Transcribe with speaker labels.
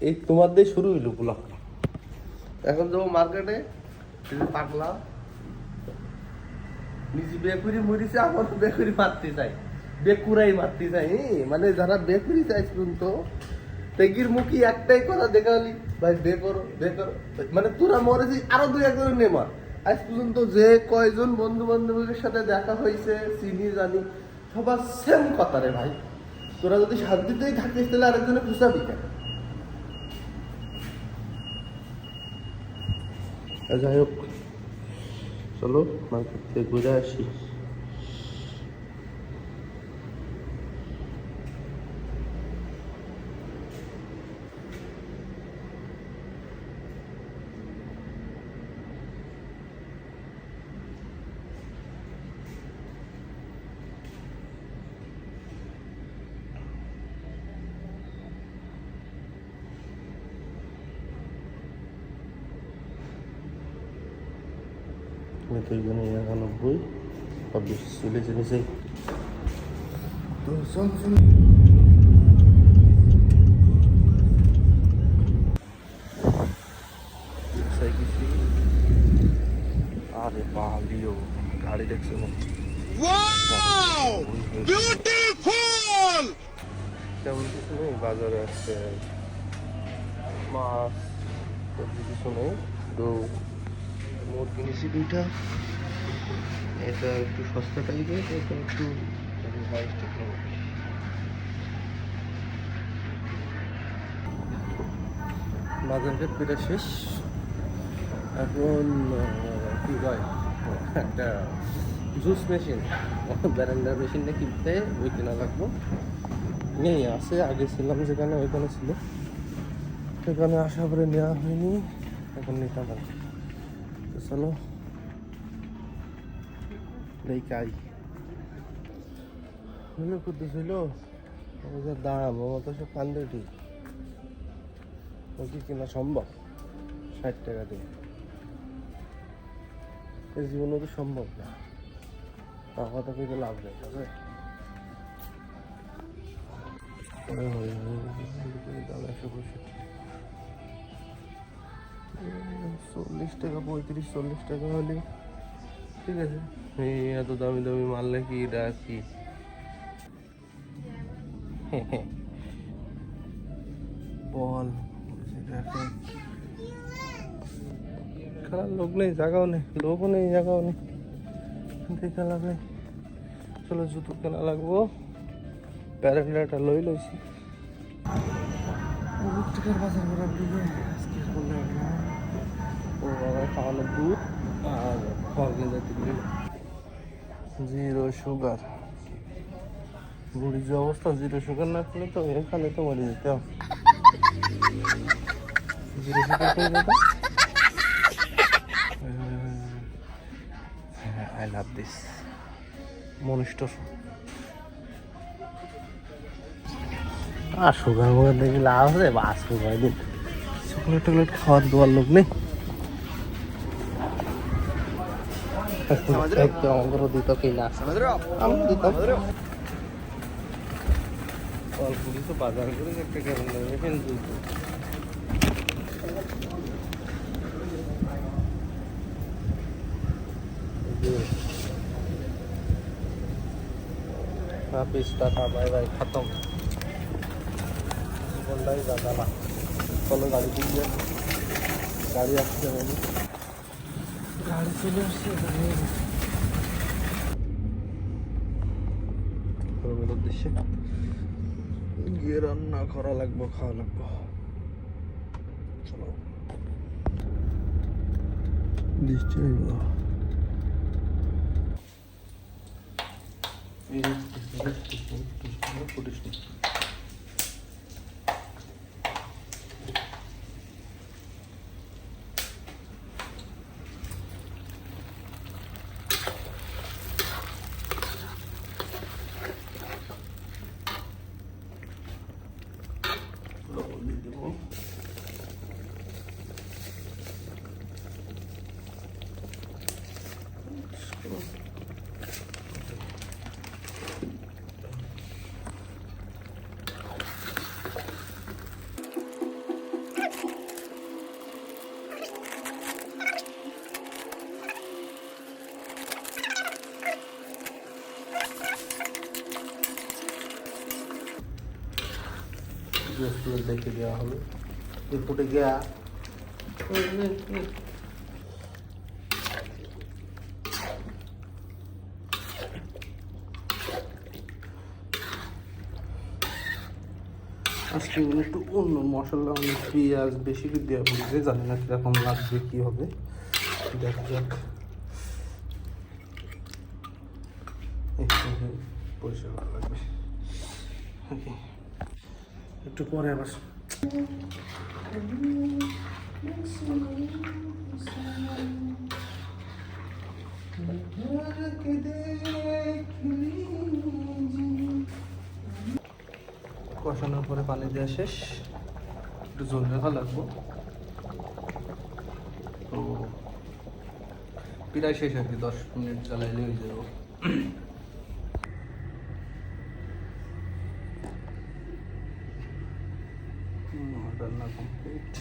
Speaker 1: এই তোমার দিয়ে শুরু হইলো ব্লগটা। এখন যাবো মার্কেটে, পাগলা নিজে বেকুরি মরিছে, আমার বেকুরি মারতে চাই, বেকুরাই মারতে চাই। মানে যারা বেকুরি চাই শুনতো তেগির মুখী একটাই কথা দেখা হলি, ভাই বে করো বে করো, মানে তোরা মরেছিস আরো দুই একজন নেমার। আজ পর্যন্ত যে কয়জন বন্ধু বান্ধবের সাথে দেখা হয়েছে চিনি জানি সবার সেম কথা রে ভাই, তোরা যদি শান্তিতেই থাকিস তাহলে আরেকজনে খুঁচাবি কেন? যাই হোক, চলো মার্কেট থেকে ঘুরে আসি। দুইজনে ৯১ ছাব্বিশ চলে চলেছে। তো চল চল, আরে বালিও গাড়ি দেখছো না? তেমন কিছু নেই, বাজারে আসছে মাছ সবজি কিছু নেই। তো মোট কিনেছি দুইটা, এটা একটু সস্তা টাইপের, এটা একটু হাই টেকনোলজি। বাজারঘাট পেটা শেষ, এখন কি কয় একটা জুস মেশিন, ব্যারেন্ডার মেশিনটা কিনতে ওই কেনা লাগবো। নেই, আছে আগে ছিলাম যেখানে ওইখানে ছিল, সেখানে আসার পরে নেওয়া হয়নি, এখন নিতে হবে। তো চলো দেখাই মনে করতেছিল দাম আমার তো সব কান্দে ঠিক, কি কেনা সম্ভব ৬০ টাকা দিয়ে? এই জীবনে তো সম্ভব না, টাকা তো কিন্তু লাভ নেই। আছে ১৬০ টাকা, ৩৫-৪০ টাকা হলে ঠিক আছে। এই এত দামি দামি মারলে কি এটা কি বল? খেলার লোক নেই, জায়গাও নেই, লোকও নেই, জায়গাও নেই, দেখে লাভ নেই। চলো জুতো কেনা লাগবো, প্যারাগ্লাইডারটা লইছি। বাজার করার দিকে আজকে ও বাবা খাওয়ানোর দুধ আর ফগলের দিকে 0 সুগার। বুড়ির যে অবস্থা, 0 সুগার না খেলে তো এখানে তো মরে যেতে হবে। 0 সুগার করে দেবো। I love this monster. আর সুগার মুগার দেখি লাভ আছে, বাস কয়েকদিন চকলেট টকলেট খাওয়ার দেওয়ার লোক নেই। আমাদেরও দিত কিনা, আমরা দিতাম অল্প কিছু বাজার করে একটা কেমন पिस्ता था भाई भाई खत्म বললাই দাদা না। চলো গাড়ি দিয়ে গাড়ি আসছে, গাড়ি চলে আসছে রুমের উদ্দেশ্যে গিয়ে রান্না করা লাগবো, খাওয়া লাগবো। চলো বৃষ্টি হইব। রেস্টুরেন্ট দেখে দেওয়া হবে এরপরে গিয়া আজকে একটু অন্য মশলা অনেক পেঁয়াজ বেশি করে দেওয়া বলছে, জানি না কিরকম লাগবে কি হবে, দেখা যাক। পরিষ্কার ভালো লাগবে। ওকে, একটু পরে আবার কষানোর পরে পানি দেওয়া শেষ, একটু জল রাখা লাগবো। তো প্রায় শেষ আর কি, 10 মিনিট জ্বালাইলে হয়ে যাবো। রান্না কমপ্লিট।